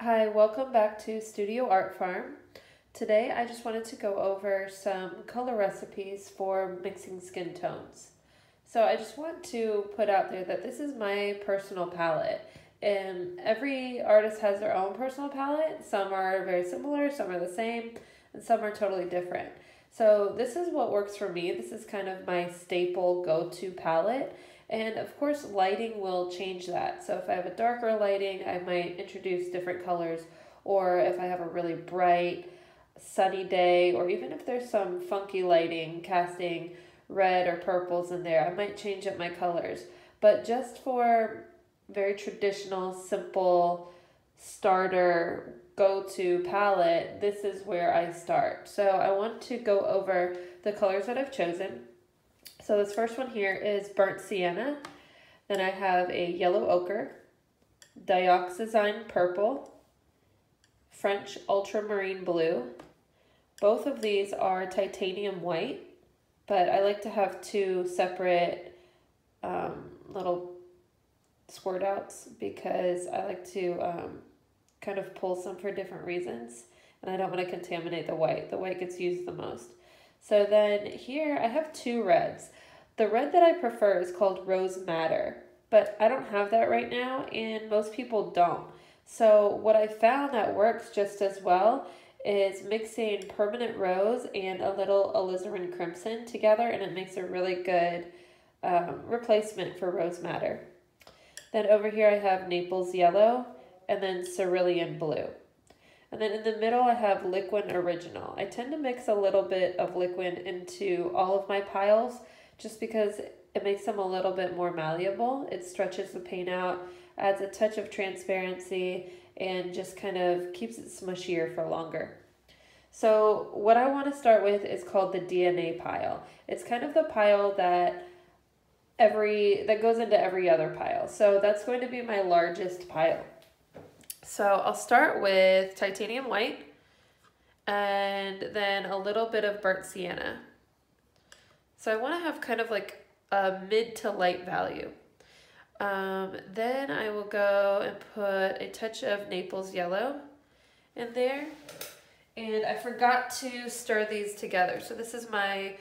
Hi, welcome back to Studio Art Farm. Today I just wanted to go over some color recipes for mixing skin tones. So I just want to put out there that this is my personal palette, and every artist has their own personal palette. Some are very similar, some are the same, and some are totally different. So this is what works for me. This is kind of my staple go-to palette. And of course, lighting will change that. So if I have a darker lighting, I might introduce different colors. Or if I have a really bright, sunny day, or even if there's some funky lighting, casting red or purples in there, I might change up my colors. But just for very traditional, simple, starter, go-to palette, this is where I start. So I want to go over the colors that I've chosen. So this first one here is burnt sienna. Then I have a yellow ochre, dioxazine purple, French ultramarine blue. Both of these are titanium white, but I like to have two separate little squirt outs because I like to kind of pull some for different reasons, and I don't want to contaminate the white. The white gets used the most. So then here I have two reds. The red that I prefer is called Rose Madder, but I don't have that right now, and most people don't. So what I found that works just as well is mixing permanent rose and a little alizarin crimson together, and it makes a really good replacement for Rose Madder. Then over here I have Naples yellow and then cerulean blue. And then in the middle, I have liquin original. I tend to mix a little bit of liquin into all of my piles just because it makes them a little bit more malleable. It stretches the paint out, adds a touch of transparency, and just kind of keeps it smushier for longer. So what I want to start with is called the DNA pile. It's kind of the pile that goes into every other pile. So that's going to be my largest pile. So I'll start with titanium white and then a little bit of burnt sienna. So I want to have kind of like a mid to light value. Then I will go and put a touch of Naples yellow in there. And I forgot to stir these together. So this is my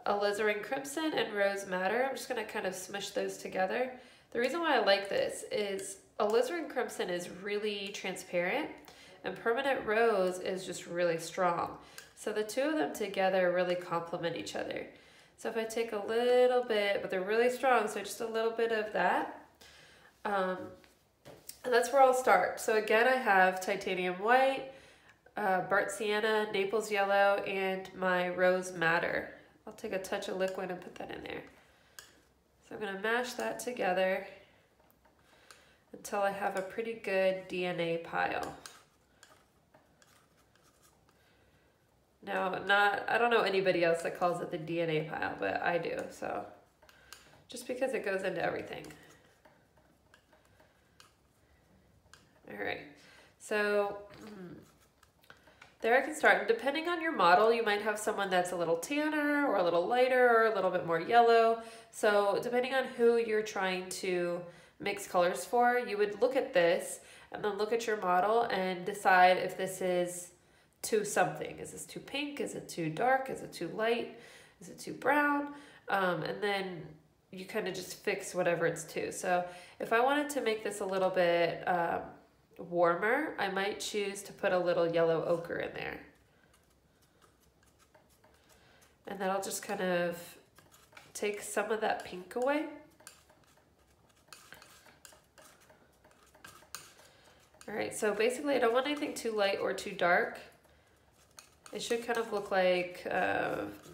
alizarin crimson and rose madder. I'm just going to kind of smush those together. The reason why I like this is alizarin crimson is really transparent and permanent rose is just really strong. So the two of them together really complement each other. So if I take a little bit, but they're really strong, so just a little bit of that. And that's where I'll start. So again, I have titanium white, burnt sienna, Naples yellow, and my rose madder. I'll take a touch of liquid and put that in there. So I'm gonna mash that together until I have a pretty good DNA pile. Now, I don't know anybody else that calls it the DNA pile, but I do, so just because it goes into everything. All right, so there I can start. Depending on your model, you might have someone that's a little tanner or a little lighter or a little bit more yellow. So depending on who you're trying to mix colors for, you would look at this and then look at your model and decide if this is too something. Is this too pink? Is it too dark? Is it too light? Is it too brown? And then you kind of just fix whatever it's to. So if I wanted to make this a little bit warmer, I might choose to put a little yellow ochre in there. And that'll just kind of take some of that pink away. All right, so basically I don't want anything too light or too dark. It should kind of look like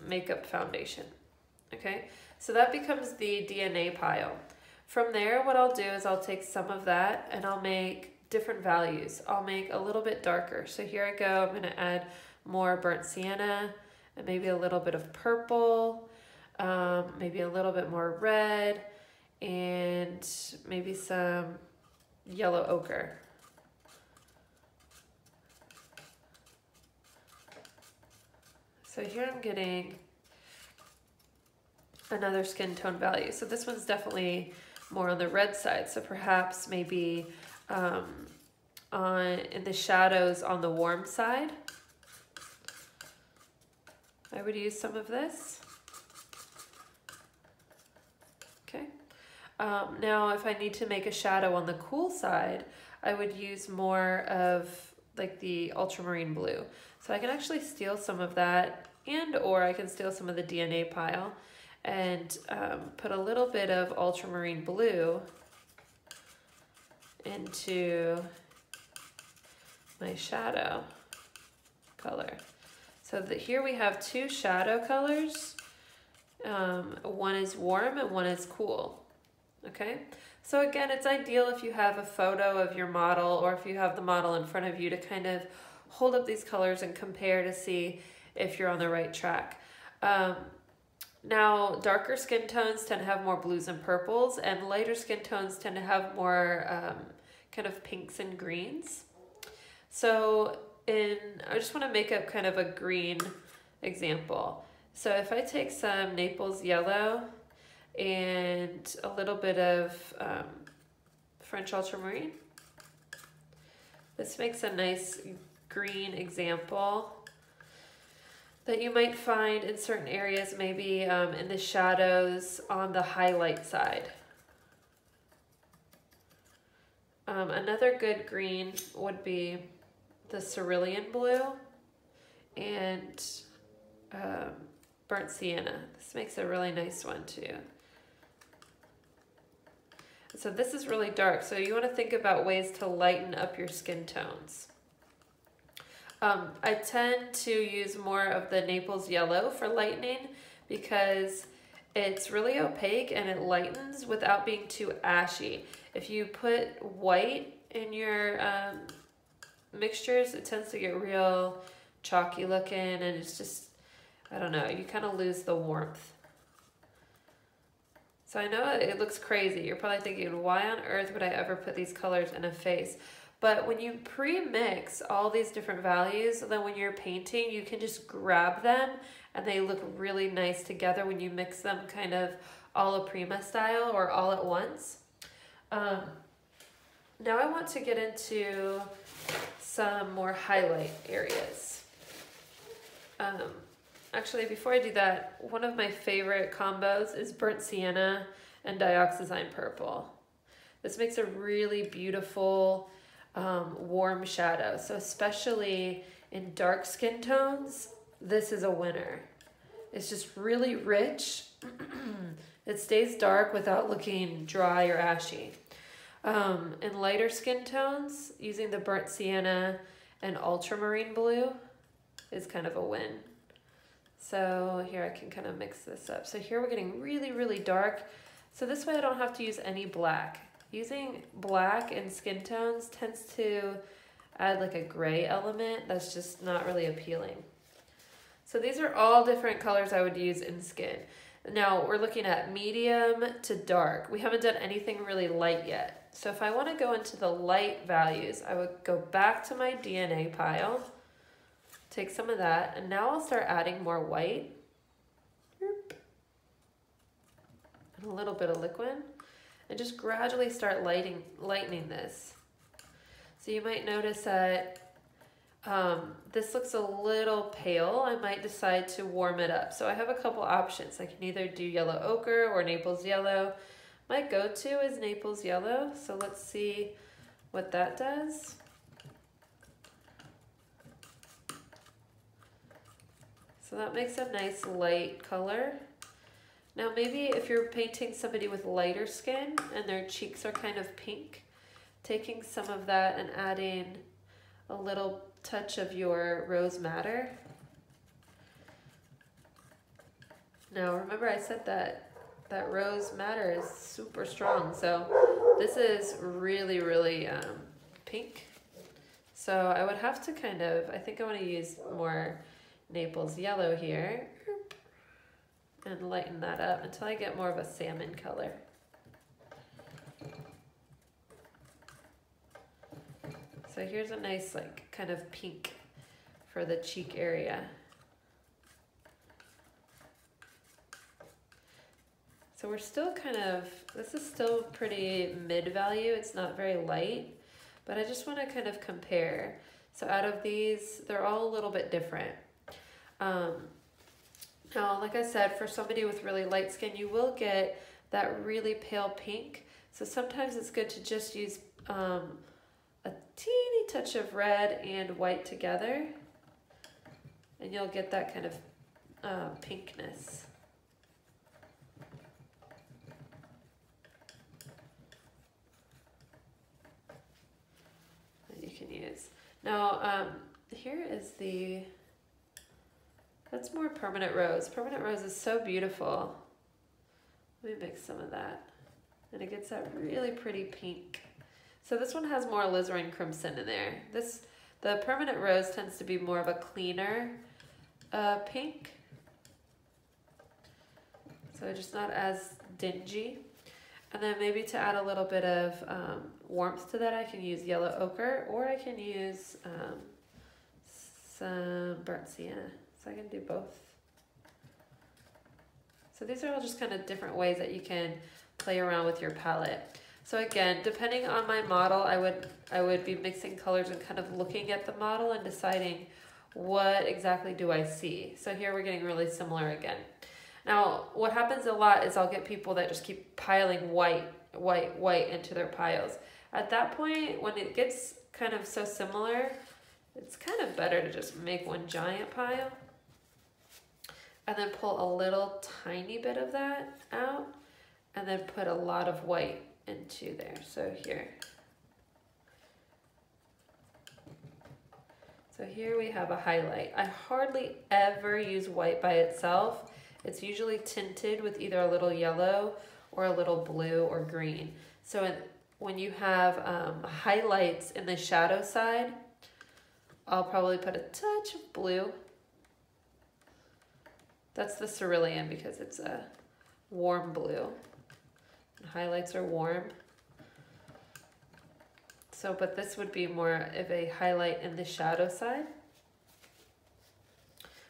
makeup foundation, okay? So that becomes the DNA pile. From there, what I'll do is I'll take some of that and I'll make different values. I'll make a little bit darker. So here I go, I'm gonna add more burnt sienna and maybe a little bit of purple, maybe a little bit more red, and maybe some yellow ochre. So here I'm getting another skin tone value. So this one's definitely more on the red side. So perhaps maybe in the shadows on the warm side. I would use some of this. Okay. Now if I need to make a shadow on the cool side, I would use more of like the ultramarine blue. So I can actually steal some of that, and or I can steal some of the DNA pile and put a little bit of ultramarine blue into my shadow color. So here we have two shadow colors. One is warm and one is cool. Okay, so again, it's ideal if you have a photo of your model, or if you have the model in front of you, to kind of hold up these colors and compare to see if you're on the right track. Now, darker skin tones tend to have more blues and purples, and lighter skin tones tend to have more kind of pinks and greens. So I just want to make up kind of a green example. So if I take some Naples yellow and a little bit of French ultramarine, this makes a nice green example that you might find in certain areas, maybe in the shadows on the highlight side. Another good green would be the cerulean blue and burnt sienna. This makes a really nice one too. So this is really dark, so you want to think about ways to lighten up your skin tones. I tend to use more of the Naples yellow for lightening because it's really opaque and it lightens without being too ashy. If you put white in your mixtures, it tends to get real chalky looking, and it's just, I don't know, you kind of lose the warmth. So I know it looks crazy. You're probably thinking, why on earth would I ever put these colors in a face? But when you pre-mix all these different values, then when you're painting, you can just grab them and they look really nice together when you mix them kind of alla prima style or all at once. Now I want to get into some more highlight areas. Actually, before I do that, one of my favorite combos is burnt sienna and dioxazine purple. This makes a really beautiful warm shadow. So especially in dark skin tones, this is a winner. It's just really rich. It stays dark without looking dry or ashy. In lighter skin tones, using the burnt sienna and ultramarine blue is kind of a win. So here I can kind of mix this up. So here we're getting really, really dark. So this way I don't have to use any black. Using black in skin tones tends to add like a gray element that's just not really appealing. So these are all different colors I would use in skin. Now we're looking at medium to dark. We haven't done anything really light yet. So if I want to go into the light values, I would go back to my DNA pile, take some of that, and now I'll start adding more white and a little bit of liquin, and just gradually start lightening this. So you might notice that this looks a little pale. I might decide to warm it up. So I have a couple options. I can either do yellow ochre or Naples yellow. My go-to is Naples yellow, so let's see what that does. So that makes a nice light color. Now maybe if you're painting somebody with lighter skin and their cheeks are kind of pink, taking some of that and adding a little touch of your rose madder. Now remember I said that rose madder is super strong, so this is really, really pink. So I would have to kind of, I think I want to use more Naples yellow here and lighten that up until I get more of a salmon color. So here's a nice like kind of pink for the cheek area. So we're still kind of, this is still pretty mid value. It's not very light, but I just want to kind of compare. So out of these, they're all a little bit different. Now, like I said, for somebody with really light skin, you will get that really pale pink. So sometimes it's good to just use a teeny touch of red and white together, and you'll get that kind of pinkness. That you can use. Now, here is that's more permanent rose. Permanent rose is so beautiful. Let me mix some of that. And it gets that really pretty pink. So this one has more alizarin crimson in there. The permanent rose tends to be more of a cleaner pink. So just not as dingy. And then maybe to add a little bit of warmth to that, I can use yellow ochre, or I can use some burnt sienna. So I can do both. So these are all just kind of different ways that you can play around with your palette. So again, depending on my model, I would be mixing colors and kind of looking at the model and deciding what exactly do I see. So here we're getting really similar again. Now, what happens a lot is I'll get people that just keep piling white into their piles. At that point, when it gets kind of so similar, it's kind of better to just make one giant pile and then pull a little tiny bit of that out and then put a lot of white into there. So here. So here we have a highlight. I hardly ever use white by itself. It's usually tinted with either a little yellow or a little blue or green. So when you have highlights in the shadow side, I'll probably put a touch of blue. That's the cerulean because it's a warm blue. And highlights are warm. So, but this would be more of a highlight in the shadow side.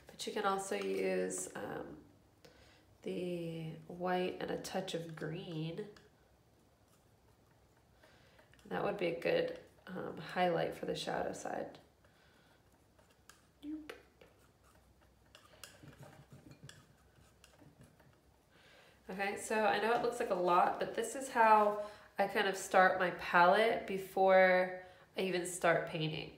But you can also use the white and a touch of green. And that would be a good highlight for the shadow side. Okay, so I know it looks like a lot, but this is how I kind of start my palette before I even start painting.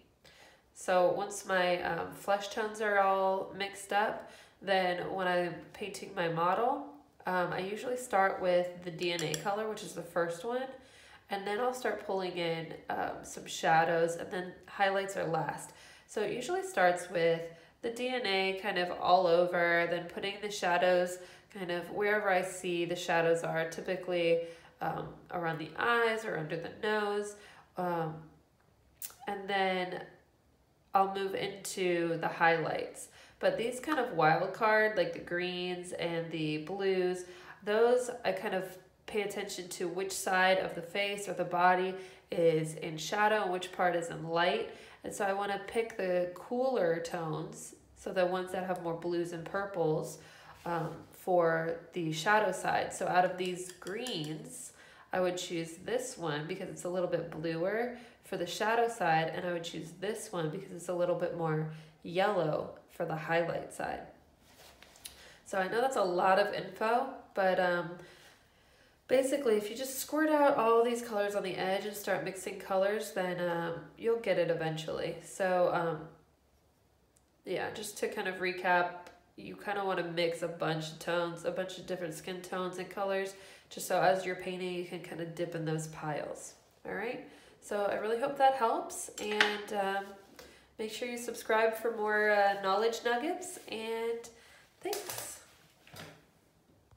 So once my flesh tones are all mixed up, then when I'm painting my model, I usually start with the DNA color, which is the first one, and then I'll start pulling in some shadows, and then highlights are last. So it usually starts with the DNA kind of all over, then putting the shadows kind of wherever I see the shadows are, typically around the eyes or under the nose, and then I'll move into the highlights. But these kind of wild card, like the greens and the blues, those I kind of pay attention to which side of the face or the body is in shadow and which part is in light. And so I want to pick the cooler tones, so the ones that have more blues and purples, for the shadow side. So out of these greens, I would choose this one because it's a little bit bluer for the shadow side, and I would choose this one because it's a little bit more yellow for the highlight side. So I know that's a lot of info, but basically if you just squirt out all these colors on the edge and start mixing colors, then you'll get it eventually. So yeah, just to kind of recap, you kind of want to mix a bunch of tones, a bunch of different skin tones and colors, just so as you're painting, you can kind of dip in those piles. All right, so I really hope that helps, and make sure you subscribe for more knowledge nuggets, and thanks.